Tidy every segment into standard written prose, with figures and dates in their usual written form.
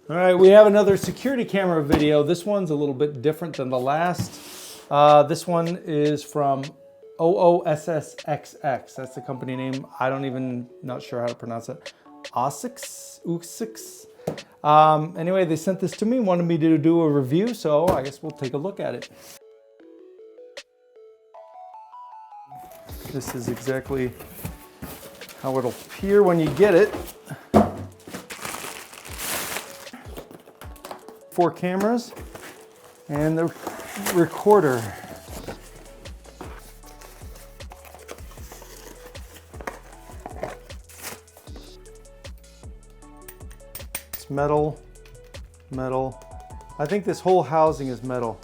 All right, we have another security camera video. This one's a little bit different than the last. This one is from OOSSXX. That's the company name. Not sure how to pronounce it. OOSSXX. Anyway, they sent this to me, wanted me to do a review, so I guess we'll take a look at it. This is exactly how it'll appear when you get it. 4 cameras and the recorder. It's metal. I think this whole housing is metal,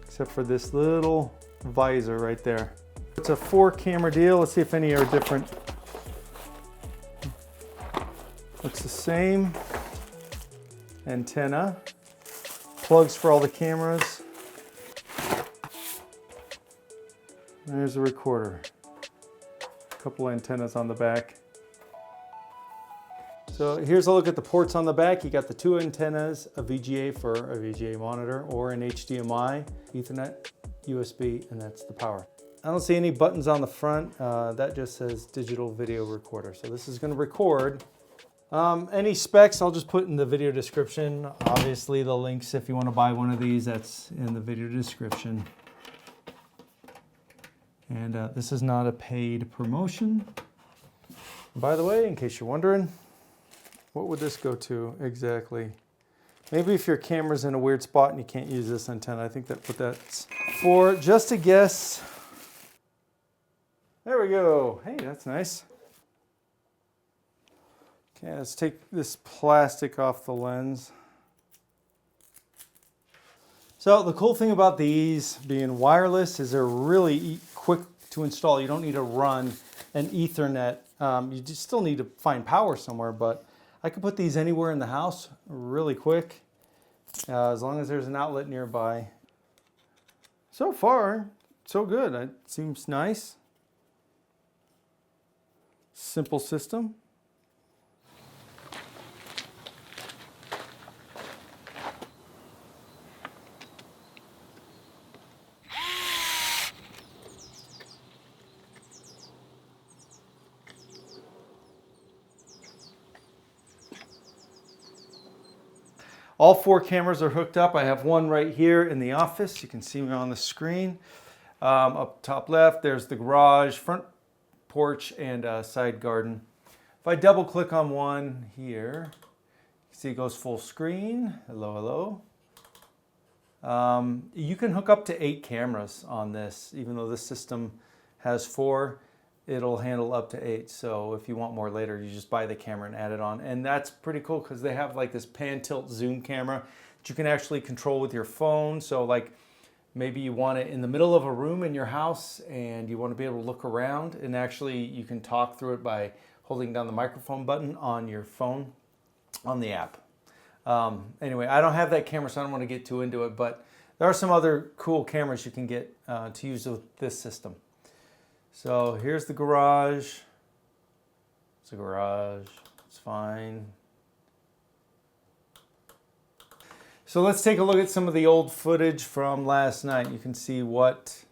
except for this little visor right there. It's a 4 camera deal. Let's see if any are different. Looks the same. Antenna. Plugs for all the cameras. There's the recorder. A couple antennas on the back. So here's a look at the ports on the back. You got the 2 antennas, a VGA for a VGA monitor, or an HDMI, Ethernet, USB, and that's the power. I don't see any buttons on the front. That just says digital video recorder. So this is going to record. Any specs I'll just put in the video description. Obviously the links, if you want to buy one of these, that's in the video description. And this is not a paid promotion. By the way, in case you're wondering, what would this go to exactly? Maybe if your camera's in a weird spot and you can't use this antenna, I think that's what that's for. Just a guess. There we go. Hey, that's nice. Okay, let's take this plastic off the lens. So the cool thing about these being wireless is they're really quick to install. You don't need to run an Ethernet. You just still need to find power somewhere, but I can put these anywhere in the house really quick, as long as there's an outlet nearby. So far, so good. It seems nice. Simple system. All 4 cameras are hooked up. I have one right here in the office. You can see me on the screen. Up top left, there's the garage, front porch, and side garden. If I double click on one here, you can see it goes full screen. Hello, hello. You can hook up to 8 cameras on this. Even though this system has 4, it'll handle up to 8. So if you want more later, you just buy the camera and add it on. And that's pretty cool because they have like this pan tilt zoom camera that you can actually control with your phone. So like maybe you want it in the middle of a room in your house and you want to be able to look around, and actually you can talk through it by holding down the microphone button on your phone on the app. Anyway, I don't have that camera, so I don't want to get too into it, but there are some other cool cameras you can get to use with this system. So here's the garage. It's a garage. It's fine. So let's take a look at some of the old footage from last night. You can see what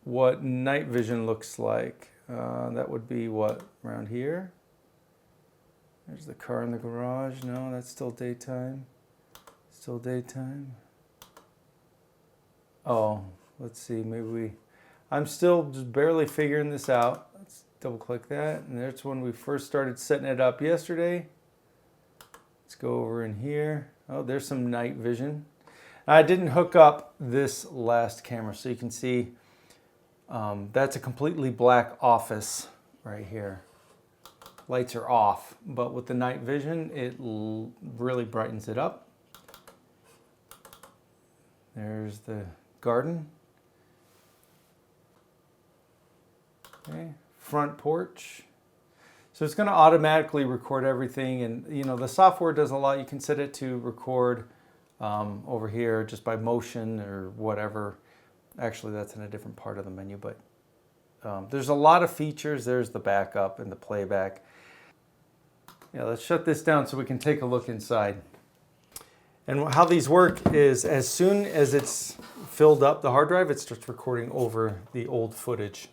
night vision looks like. That would be what, around here? There's the car in the garage. No, that's still daytime. Still daytime. Oh, let's see, I'm still just barely figuring this out. Let's double click that, and there's when we first started setting it up yesterday. Let's go over in here. Oh, there's some night vision. I didn't hook up this last camera, so you can see that's a completely black office right here. Lights are off, but with the night vision, it really brightens it up. There's the garden. Okay, front porch. So it's going to automatically record everything, and you know the software does a lot. You can set it to record over here just by motion or whatever. Actually, that's in a different part of the menu, but there's a lot of features. There's the backup and the playback. Yeah, let's shut this down so we can take a look inside. And how these work is as soon as it's filled up, the hard drive, it starts recording over the old footage.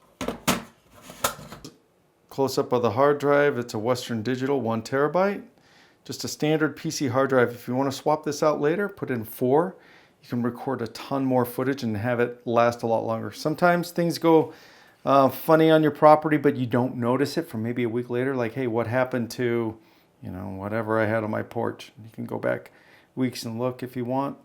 Close up of the hard drive, it's a Western Digital 1 terabyte. Just a standard PC hard drive. If you want to swap this out later, put in 4. You can record a ton more footage and have it last a lot longer. Sometimes things go funny on your property, but you don't notice it for maybe a week later. Like, hey, what happened to, whatever I had on my porch? You can go back weeks and look if you want.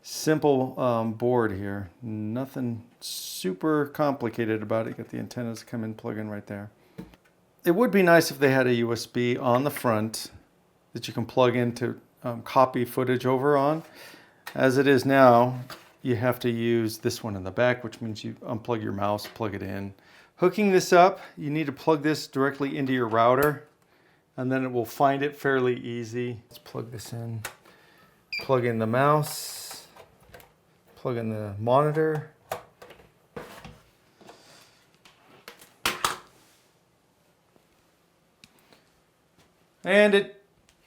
Simple board here. Nothing super complicated about it. You got the antennas come in, plug in right there. It would be nice if they had a USB on the front that you can plug in to copy footage over on. As it is now, you have to use this one in the back, which means you unplug your mouse, plug it in. Hooking this up, you need to plug this directly into your router, and then it will find it fairly easy. Let's plug this in. Plug in the mouse, plug in the monitor. And it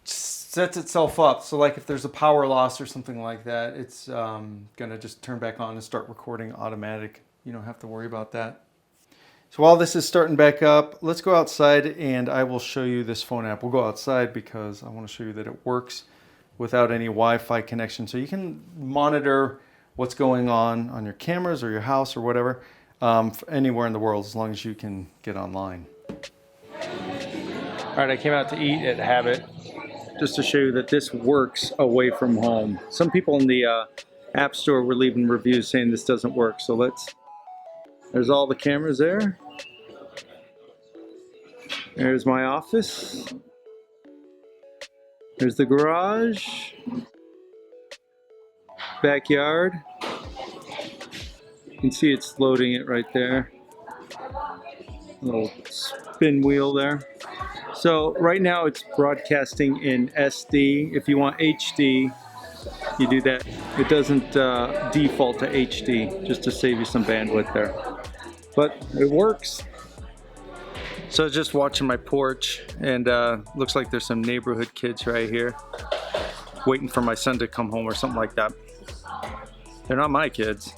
sets itself up. So like if there's a power loss or something like that, it's gonna just turn back on and start recording automatic. You don't have to worry about that. So while this is starting back up, let's go outside and I will show you this phone app. We'll go outside because I want to show you that it works without any Wi-Fi connection. So you can monitor what's going on your cameras or your house or whatever, anywhere in the world as long as you can get online. All right, I came out to eat at Habit just to show you that this works away from home. Some people in the App Store were leaving reviews saying this doesn't work. So there's all the cameras there. There's my office. There's the garage. Backyard. You can see it's loading it right there. Little spin wheel there. So right now it's broadcasting in SD. If you want HD, you do that. It doesn't default to HD, just to save you some bandwidth there. But it works. So just watching my porch, and looks like there's some neighborhood kids right here waiting for my son to come home or something like that. They're not my kids.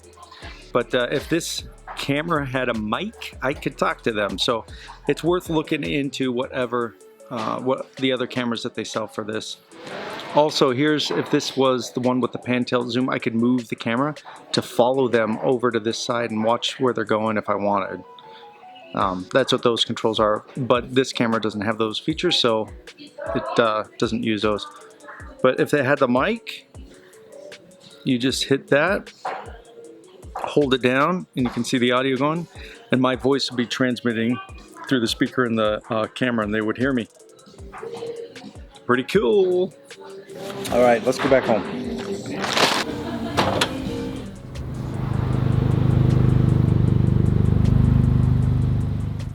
But if this camera had a mic, I could talk to them. So it's worth looking into what the other cameras that they sell for this. Also, if this was the one with the pan tilt zoom, I could move the camera to follow them over to this side and watch where they're going if I wanted. That's what those controls are, but this camera doesn't have those features, so it doesn't use those. But if they had the mic, you just hit that, hold it down, and you can see the audio going, and my voice would be transmitting through the speaker in the camera, and they would hear me. Pretty cool. All right, let's go back home.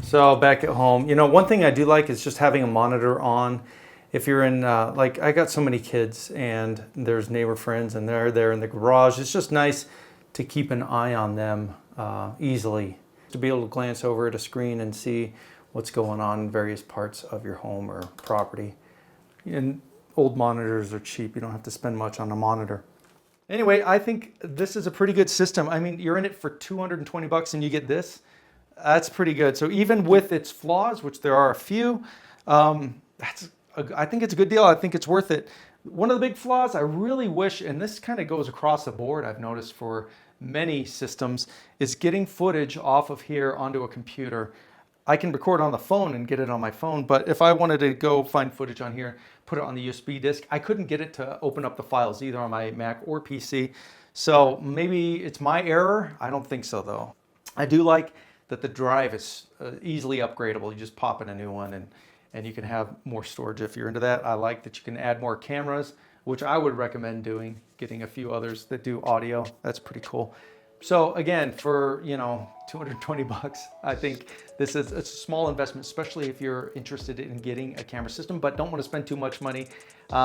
So back at home, one thing I do like is just having a monitor on. If you're in, like I got so many kids and there's neighbor friends and they're there in the garage, it's just nice to keep an eye on them easily. To be able to glance over at a screen and see what's going on in various parts of your home or property. And old monitors are cheap. You don't have to spend much on a monitor. Anyway, I think this is a pretty good system. I mean, you're in it for 220 bucks and you get this. That's pretty good. So even with its flaws, which there are a few, I think it's a good deal. I think it's worth it. One of the big flaws I really wish, and this kind of goes across the board, I've noticed for many systems, is getting footage off of here onto a computer. I can record on the phone and get it on my phone, but if I wanted to go find footage on here, put it on the USB disk, I couldn't get it to open up the files either on my Mac or PC. So maybe it's my error. I don't think so though. I do like that the drive is easily upgradable. You just pop in a new one and you can have more storage if you're into that. I like that you can add more cameras, which I would recommend doing, getting a few others that do audio. That's pretty cool. So again, for 220 bucks, I think it's a small investment, especially if you're interested in getting a camera system, but don't want to spend too much money.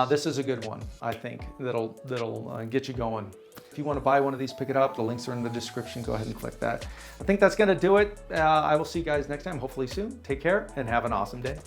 This is a good one, I think, that'll get you going. If you want to buy one of these, pick it up. The links are in the description. Go ahead and click that. I think that's going to do it. I will see you guys next time, hopefully soon. Take care and have an awesome day.